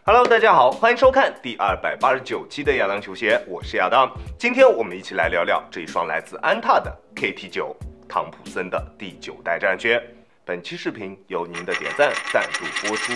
Hello， 大家好，欢迎收看第289期的亚当球鞋，我是亚当。今天我们一起来聊聊这一双来自安踏的 KT9 汤普森的第9代战靴。本期视频由您的点赞赞助播出。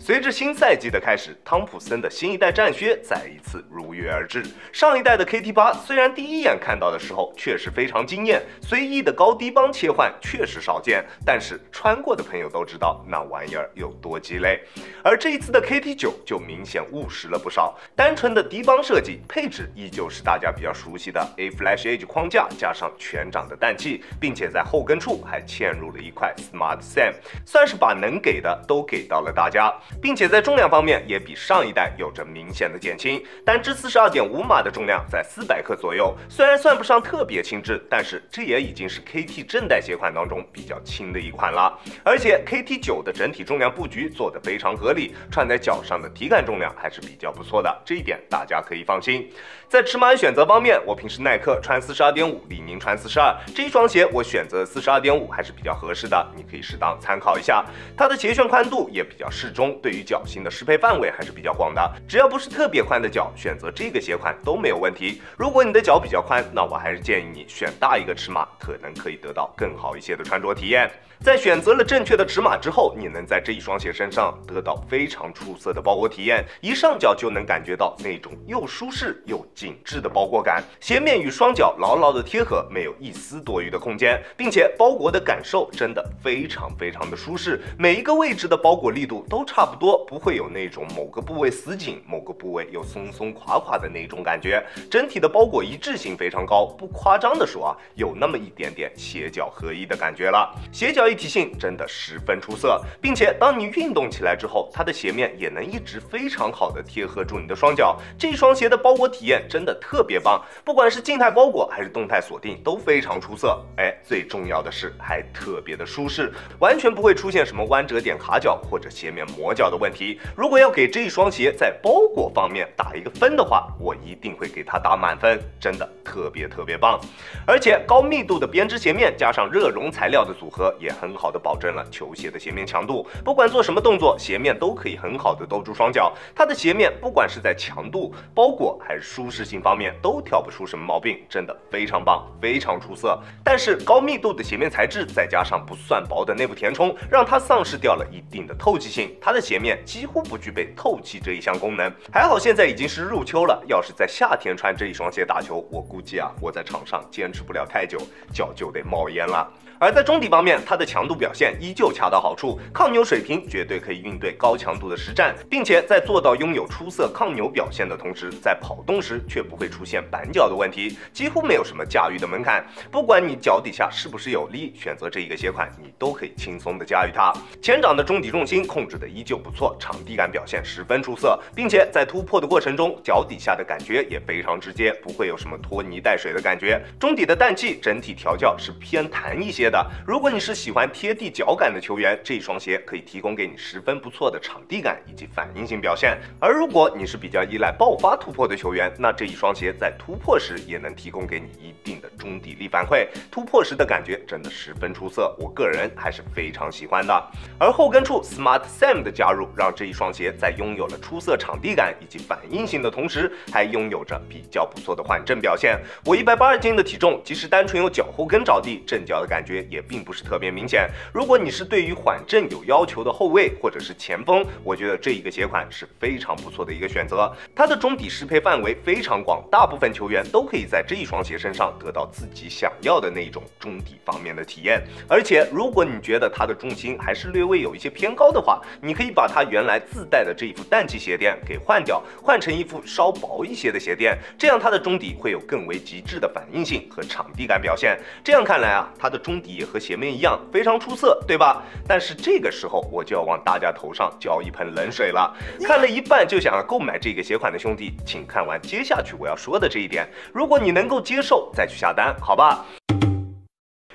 随着新赛季的开始，汤普森的新一代战靴再一次如约而至。上一代的 KT8 虽然第一眼看到的时候确实非常惊艳，随意的高低帮切换确实少见，但是穿过的朋友都知道那玩意儿有多鸡肋。而这一次的 KT9 就明显务实了不少，单纯的低帮设计，配置依旧是大家比较熟悉的 A-Flash Edge 框架加上全掌的氮气，并且在后跟处还嵌入了一块 Smart Sam， 算是把能给的都给到了大家。并且在重量方面也比上一代有着明显的减轻，单支42.5码的重量在400克左右，虽然算不上特别轻质，但是这也已经是 KT 正代鞋款当中比较轻的一款了。而且 KT9 的整体重量布局做得非常合理，穿在脚上的体感重量还是比较不错的，这一点大家可以放心。在尺码选择方面，我平时耐克穿42.5，李宁穿42，这一双鞋我选择42.5还是比较合适的，你可以适当参考一下。它的鞋楦宽度也比较适中，对于脚型的适配范围还是比较广的，只要不是特别宽的脚，选择这个鞋款都没有问题。如果你的脚比较宽，那我还是建议你选大一个尺码，可能可以得到更好一些的穿着体验。在选择了正确的尺码之后，你能在这一双鞋身上得到非常出色的包裹体验，一上脚就能感觉到那种又舒适又紧致的包裹感，鞋面与双脚牢牢的贴合，没有一丝多余的空间，并且包裹的感受真的非常的舒适，每一个位置的包裹力度都差不多，不会有那种某个部位死紧，某个部位又松松垮垮的那种感觉，整体的包裹一致性非常高，不夸张的说啊，有那么一点点鞋脚合一的感觉了，鞋脚一体性真的十分出色，并且当你运动起来之后，它的鞋面也能一直非常好的贴合住你的双脚，这双鞋的包裹体验真的特别棒，不管是静态包裹还是动态锁定都非常出色，最重要的是还特别的舒适，完全不会出现什么弯折点卡脚或者鞋面磨脚的问题。如果要给这一双鞋在包裹方面打一个分的话，我一定会给它打满分，真的特别棒。而且高密度的编织鞋面加上热熔材料的组合，也很好的保证了球鞋的鞋面强度，不管做什么动作，鞋面都可以很好的兜住双脚。它的鞋面不管是在强度、包裹还是舒适性方面，都挑不出什么毛病，真的非常棒，非常出色。但是高密度的鞋面材质再加上不算薄的内部填充，让它丧失掉了一定的透气性，它的鞋面几乎不具备透气这一项功能。还好现在已经是入秋了，要是在夏天穿这一双鞋打球，我估计啊，我在场上坚持不了太久，脚就得冒烟了。而在中底方面，它的强度表现依旧恰到好处，抗扭水平绝对可以应对高强度的实战，并且在做到拥有出色抗扭表现的同时，在跑动时却不会出现板脚的问题，几乎没有什么驾驭的门槛。不管你脚底下是不是有力，选择这一个鞋款，你都可以轻松的驾驭它。前掌的中底重心控制的依旧不错，场地感表现十分出色，并且在突破的过程中，脚底下的感觉也非常直接，不会有什么拖泥带水的感觉。中底的氮气整体调教是偏弹一些的，如果你是喜欢贴地脚感的球员，这一双鞋可以提供给你十分不错的场地感以及反应性表现。而如果你是比较依赖爆发突破的球员，那这一双鞋在突破时也能提供给你一定的中底力反馈，突破时的感觉真的十分出色，我个人还是非常喜欢的。而后跟处 Smart Sam 的加入，让这一双鞋在拥有了出色场地感以及反应性的同时，还拥有着比较不错的缓震表现。我180斤的体重，即使单纯用脚后跟着地，震脚的感觉也并不是特别明显。如果你是对于缓震有要求的后卫或者是前锋，我觉得这一个鞋款是非常不错的一个选择。它的中底适配范围非常广，大部分球员都可以在这一双鞋身上得到自己想要的那种中底方面的体验。而且如果你觉得它的重心还是略微有一些偏高的话，你可以把它原来自带的这一副氮气鞋垫给换掉，换成一副稍薄一些的鞋垫，这样它的中底会有更为极致的反应性和场地感表现。这样看来啊，它的中底也和鞋面一样非常出色，对吧？但是这个时候我就要往大家头上浇一盆冷水了。看了一半就想要购买这个鞋款的兄弟，请看完接下去我要说的这一点，如果你能够接受再去下单，好吧？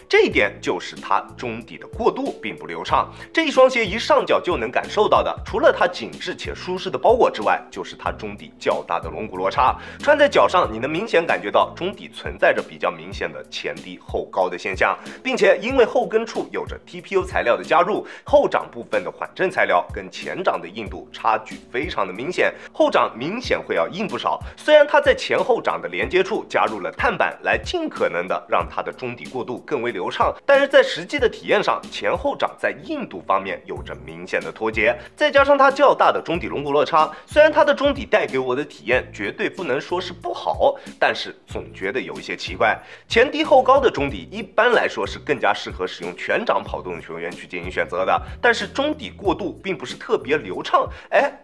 这一点就是它中底的过渡并不流畅。这一双鞋一上脚就能感受到的，除了它紧致且舒适的包裹之外，就是它中底较大的龙骨落差。穿在脚上，你能明显感觉到中底存在着比较明显的前低后高的现象，并且因为后跟处有着 TPU 材料的加入，后掌部分的缓震材料跟前掌的硬度差距非常的明显，后掌明显会要硬不少。虽然它在前后掌的连接处加入了碳板，来尽可能的让它的中底过渡更为流畅，但是在实际的体验上，前后掌在硬度方面有着明显的脱节，再加上它较大的中底龙骨落差，虽然它的中底带给我的体验绝对不能说是不好，但是总觉得有一些奇怪。前低后高的中底一般来说是更加适合使用全掌跑动的球员去进行选择的，但是中底过渡并不是特别流畅，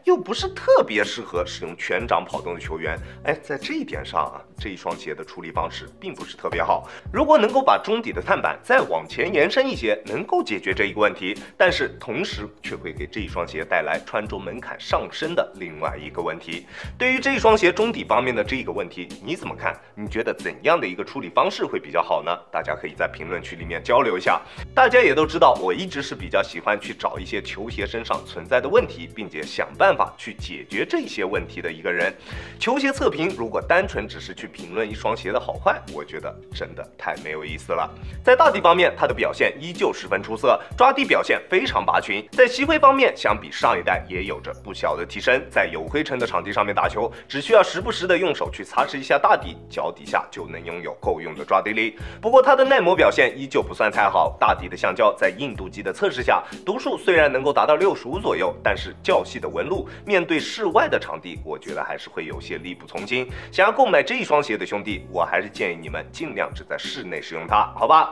又不是特别适合使用全掌跑动的球员，在这一点上啊，这一双鞋的处理方式并不是特别好。如果能够把中底的碳板再往前延伸一些，能够解决这一个问题，但是同时却会给这一双鞋带来穿着门槛上升的另外一个问题。对于这一双鞋中底方面的这一个问题，你怎么看？你觉得怎样的一个处理方式会比较好呢？大家可以在评论区里面交流一下。大家也都知道，我一直是比较喜欢去找一些球鞋身上存在的问题，并且想办法去解决这些问题的一个人。球鞋测评如果单纯只是去评论一双鞋的好坏，我觉得真的太没有意思了。在大底方面，它的表现依旧十分出色，抓地表现非常拔群。在吸灰方面，相比上一代也有着不小的提升，在有灰尘的场地上面打球，只需要时不时的用手去擦拭一下大底，脚底下就能拥有够用的抓地力。不过它的耐磨表现依旧不算太好，大底的橡胶在硬度计的测试下，读数虽然能够达到65左右，但是较细的纹路面对室外的场地，我觉得还是会有些力不从心。想要购买这一双鞋的兄弟，我还是建议你们尽量只在室内使用它，好吧？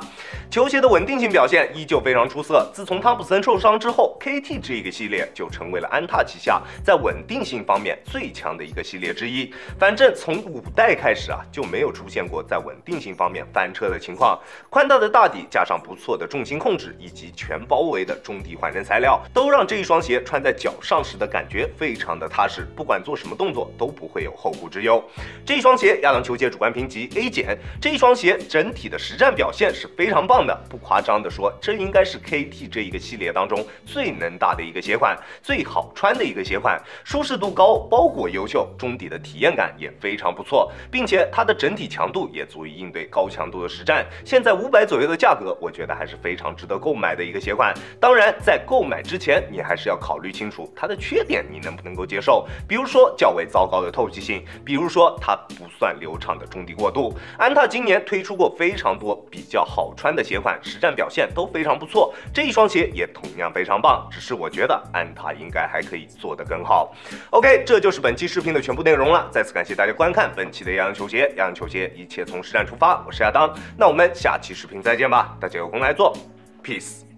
球鞋的稳定性表现依旧非常出色。自从汤普森受伤之后 ，KT 这个系列就成为了安踏旗下在稳定性方面最强的一个系列之一。反正从5代开始啊，就没有出现过在稳定性方面翻车的情况。宽大的大底加上不错的重心控制以及全包围的中底缓震材料，都让这一双鞋穿在脚上时的感觉非常的踏实，不管做什么动作都不会有后顾之忧。这一双鞋亚当球鞋主观评级 A 减，这一双鞋整体的实战表现是非常棒的，不夸张的说，这应该是 KT 这一个系列当中最能打的一个鞋款，最好穿的一个鞋款，舒适度高，包裹优秀，中底的体验感也非常不错，并且它的整体强度也足以应对高强度的实战。现在500左右的价格，我觉得还是非常值得购买的一个鞋款。当然，在购买之前，你还是要考虑清楚它的缺点，你能不能够接受？比如说较为糟糕的透气性，比如说它不算流畅的中底过渡。安踏今年推出过非常多比较好穿的鞋款，实战表现都非常不错，这一双鞋也同样非常棒。只是我觉得安踏应该还可以做得更好。OK， 这就是本期视频的全部内容了。再次感谢大家观看本期的亚当球鞋，亚当球鞋一切从实战出发，我是亚当，那我们下期视频再见吧，大家有空来做 ，peace。